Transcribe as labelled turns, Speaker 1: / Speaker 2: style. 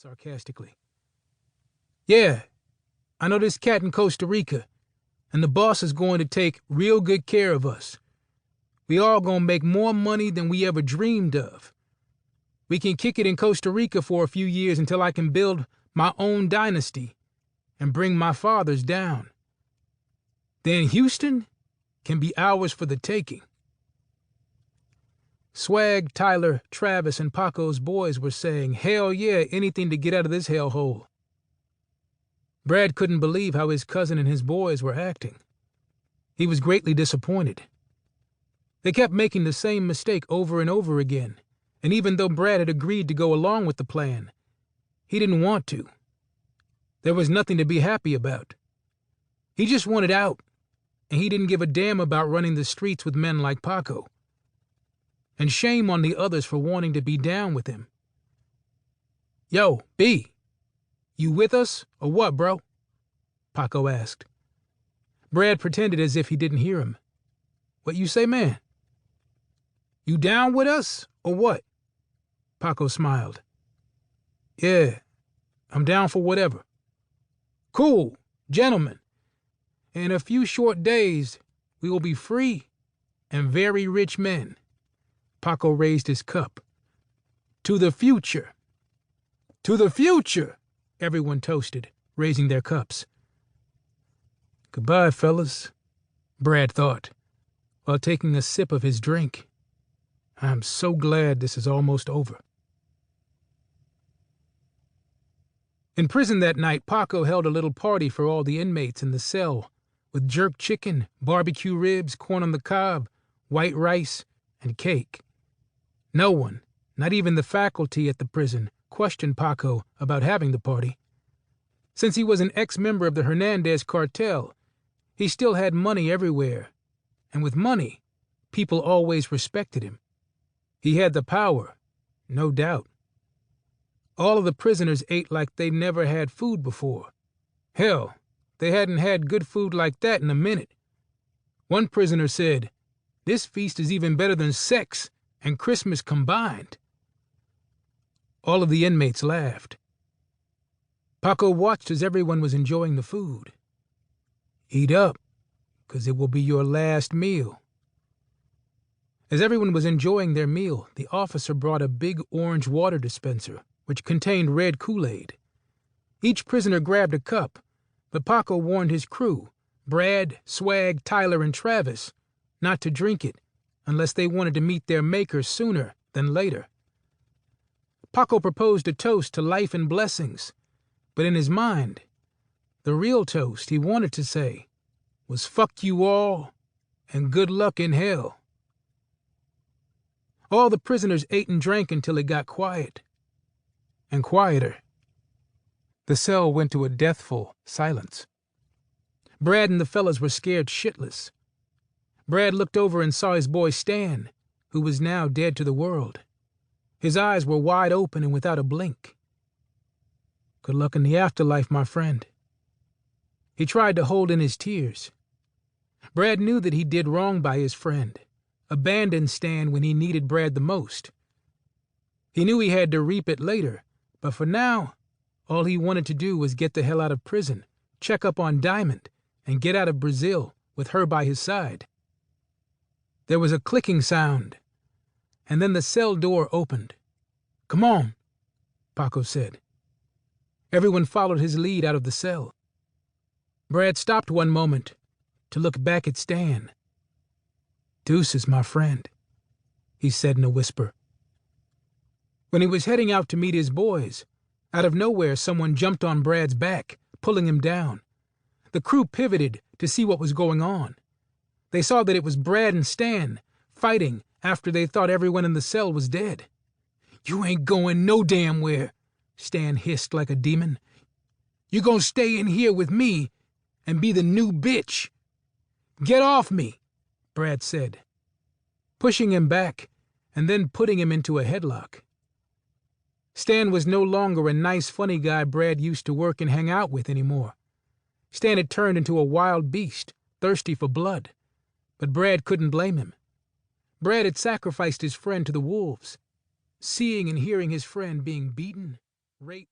Speaker 1: sarcastically. Yeah, I know this cat in Costa Rica, and the boss is going to take real good care of us. We all gonna make more money than we ever dreamed of. We can kick it in Costa Rica for a few years until I can build my own dynasty and bring my father's down. Then Houston can be ours for the taking. Swag, Tyler, Travis, and Paco's boys were saying, hell yeah, anything to get out of this hellhole. Brad couldn't believe how his cousin and his boys were acting. He was greatly disappointed. They kept making the same mistake over and over again, and even though Brad had agreed to go along with the plan, he didn't want to. There was nothing to be happy about. He just wanted out, and he didn't give a damn about running the streets with men like Paco. And shame on the others for wanting to be down with him. Yo, B, you with us or what, bro? Paco asked. Brad pretended as if he didn't hear him. What you say, man? You down with us or what? Paco smiled. Yeah, I'm down for whatever. Cool, gentlemen. In a few short days, we will be free and very rich men. Paco raised his cup. To the future. To the future, everyone toasted, raising their cups. Goodbye, fellas, Brad thought, while taking a sip of his drink. I'm so glad this is almost over. In prison that night, Paco held a little party for all the inmates in the cell, with jerk chicken, barbecue ribs, corn on the cob, white rice, and cake. No one, not even the faculty at the prison, questioned Paco about having the party. Since he was an ex-member of the Hernandez Cartel, he still had money everywhere, and with money, people always respected him. He had the power, no doubt. All of the prisoners ate like they never had food before. Hell, they hadn't had good food like that in a minute. One prisoner said, "This feast is even better than sex and Christmas combined." All of the inmates laughed. Paco watched as everyone was enjoying the food. Eat up, 'cause it will be your last meal. As everyone was enjoying their meal, the officer brought a big orange water dispenser, which contained red Kool-Aid. Each prisoner grabbed a cup, but Paco warned his crew, Brad, Swag, Tyler, and Travis, not to drink it unless they wanted to meet their maker sooner than later. Paco proposed a toast to life and blessings, but in his mind, the real toast he wanted to say was "fuck you all and good luck in hell." All the prisoners ate and drank until it got quiet, and quieter. The cell went to a deathful silence. Brad and the fellas were scared shitless. Brad looked over and saw his boy Stan, who was now dead to the world. His eyes were wide open and without a blink. Good luck in the afterlife, my friend. He tried to hold in his tears. Brad knew that he did wrong by his friend, abandoned Stan when he needed Brad the most. He knew he had to reap it later, but for now, all he wanted to do was get the hell out of prison, check up on Diamond, and get out of Brazil with her by his side. There was a clicking sound, and then the cell door opened. "Come on," Paco said. Everyone followed his lead out of the cell. Brad stopped one moment to look back at Stan. "Deuces, my friend," he said in a whisper. When he was heading out to meet his boys, out of nowhere someone jumped on Brad's back, pulling him down. The crew pivoted to see what was going on. They saw that it was Brad and Stan fighting after they thought everyone in the cell was dead. "You ain't going no damn where," Stan hissed like a demon. "You gonna stay in here with me and be the new bitch." "Get off me," Brad said, pushing him back and then putting him into a headlock. Stan was no longer a nice, funny guy Brad used to work and hang out with anymore. Stan had turned into a wild beast, thirsty for blood, but Brad couldn't blame him. Brad had sacrificed his friend to the wolves. Seeing and hearing his friend being beaten, raped,